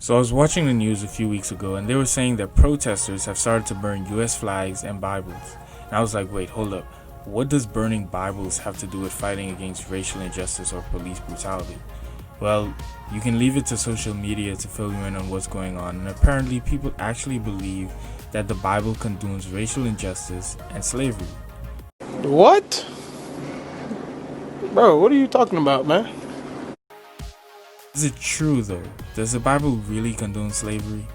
So I was watching the news a few weeks ago and they were saying that protesters have started to burn US flags and Bibles. And I was like, wait, hold up. What does burning Bibles have to do with fighting against racial injustice or police brutality? Well, you can leave it to social media to fill you in on what's going on, and apparently people actually believe that the Bible condones racial injustice and slavery. What? Bro, what are you talking about, man? Is it true though? Does the Bible really condone slavery?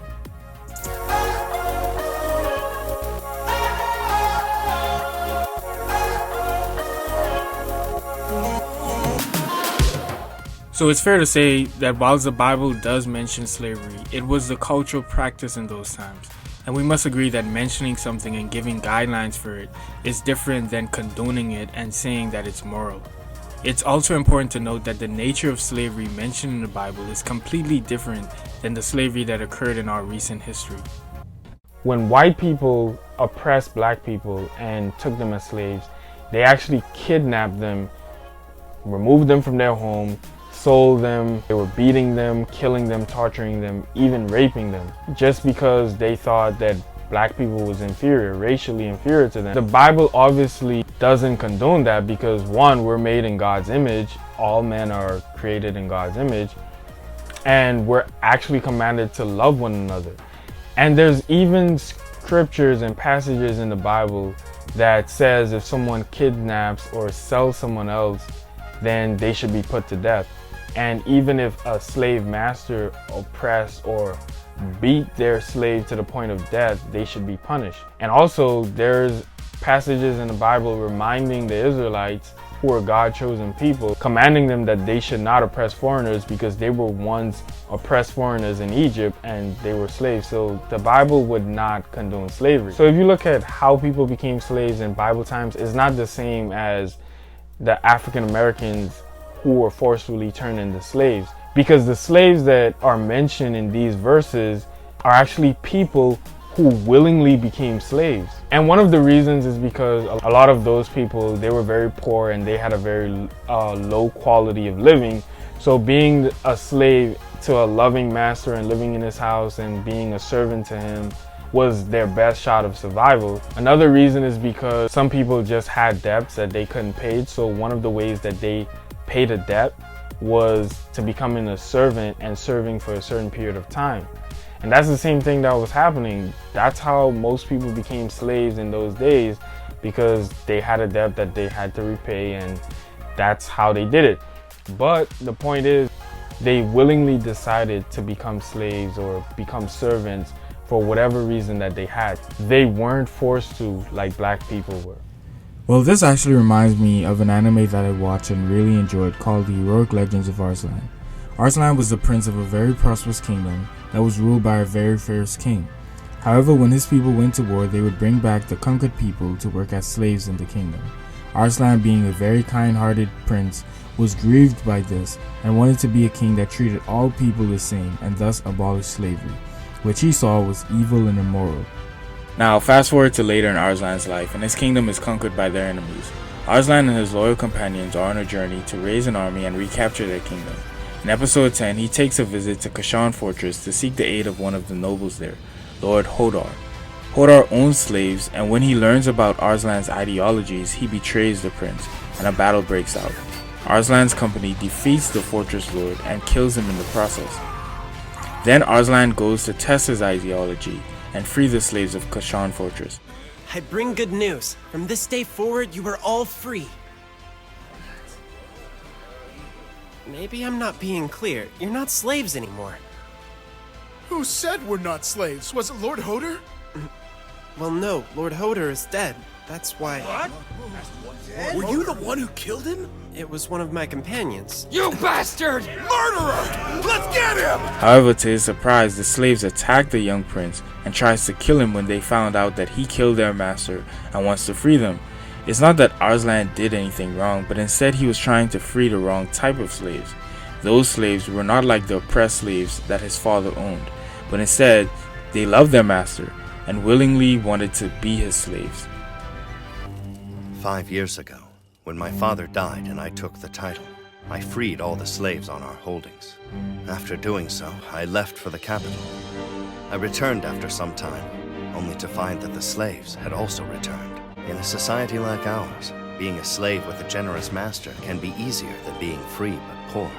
So it's fair to say that while the Bible does mention slavery, it was the cultural practice in those times. And we must agree that mentioning something and giving guidelines for it is different than condoning it and saying that it's moral. It's also important to note that the nature of slavery mentioned in the Bible is completely different than the slavery that occurred in our recent history. When white people oppressed black people and took them as slaves, they actually kidnapped them, removed them from their home, sold them. They were beating them, killing them, torturing them, even raping them, just because they thought that black people was inferior, racially inferior to them. The Bible obviously doesn't condone that because, one, we're made in God's image. All men are created in God's image, and we're actually commanded to love one another. And there's even scriptures and passages in the Bible that says if someone kidnaps or sells someone else, then they should be put to death. And even if a slave master oppressed or beat their slave to the point of death, they should be punished. And also there's passages in the Bible reminding the Israelites, who are God-chosen people, commanding them that they should not oppress foreigners because they were once oppressed foreigners in Egypt and they were slaves. So the Bible would not condone slavery. So if you look at how people became slaves in Bible times, it's not the same as the African Americans who were forcefully turned into slaves, because the slaves that are mentioned in these verses are actually people who willingly became slaves. And one of the reasons is because a lot of those people, they were very poor and they had a very low quality of living. So being a slave to a loving master and living in his house and being a servant to him was their best shot of survival. Another reason is because some people just had debts that they couldn't pay. So one of the ways that they paid a debt was to becoming a servant and serving for a certain period of time. And that's the same thing that was happening. That's how most people became slaves in those days, because they had a debt that they had to repay, and that's how they did it. But the point is, they willingly decided to become slaves or become servants for whatever reason that they had. They weren't forced to like black people were. Well, this actually reminds me of an anime that I watched and really enjoyed called The Heroic Legends of Arslan. Arslan was the prince of a very prosperous kingdom that was ruled by a very fierce king. However, when his people went to war, they would bring back the conquered people to work as slaves in the kingdom. Arslan, being a very kind-hearted prince, was grieved by this and wanted to be a king that treated all people the same and thus abolished slavery, which he saw was evil and immoral. Now, fast forward to later in Arslan's life, and his kingdom is conquered by their enemies. Arslan and his loyal companions are on a journey to raise an army and recapture their kingdom. In episode 10, he takes a visit to Kashan Fortress to seek the aid of one of the nobles there, Lord Hodar. Hodar owns slaves, and when he learns about Arslan's ideologies, he betrays the prince, and a battle breaks out. Arslan's company defeats the fortress lord and kills him in the process. Then Arslan goes to test his ideology and free the slaves of Kashan Fortress. I bring good news. From this day forward, you are all free. Maybe I'm not being clear. You're not slaves anymore. Who said we're not slaves? Was it Lord Hodor? Well, no. Lord Hodor is dead. That's why... What? Were you the one who killed him? It was one of my companions. You bastard! Murderer! Let's get him! However, to his surprise, the slaves attack the young prince and tries to kill him when they found out that he killed their master and wants to free them. It's not that Arslan did anything wrong, but instead he was trying to free the wrong type of slaves. Those slaves were not like the oppressed slaves that his father owned, but instead they loved their master and willingly wanted to be his slaves. 5 years ago, when my father died and I took the title, I freed all the slaves on our holdings. After doing so, I left for the capital. I returned after some time, only to find that the slaves had also returned. In a society like ours, being a slave with a generous master can be easier than being free but poor.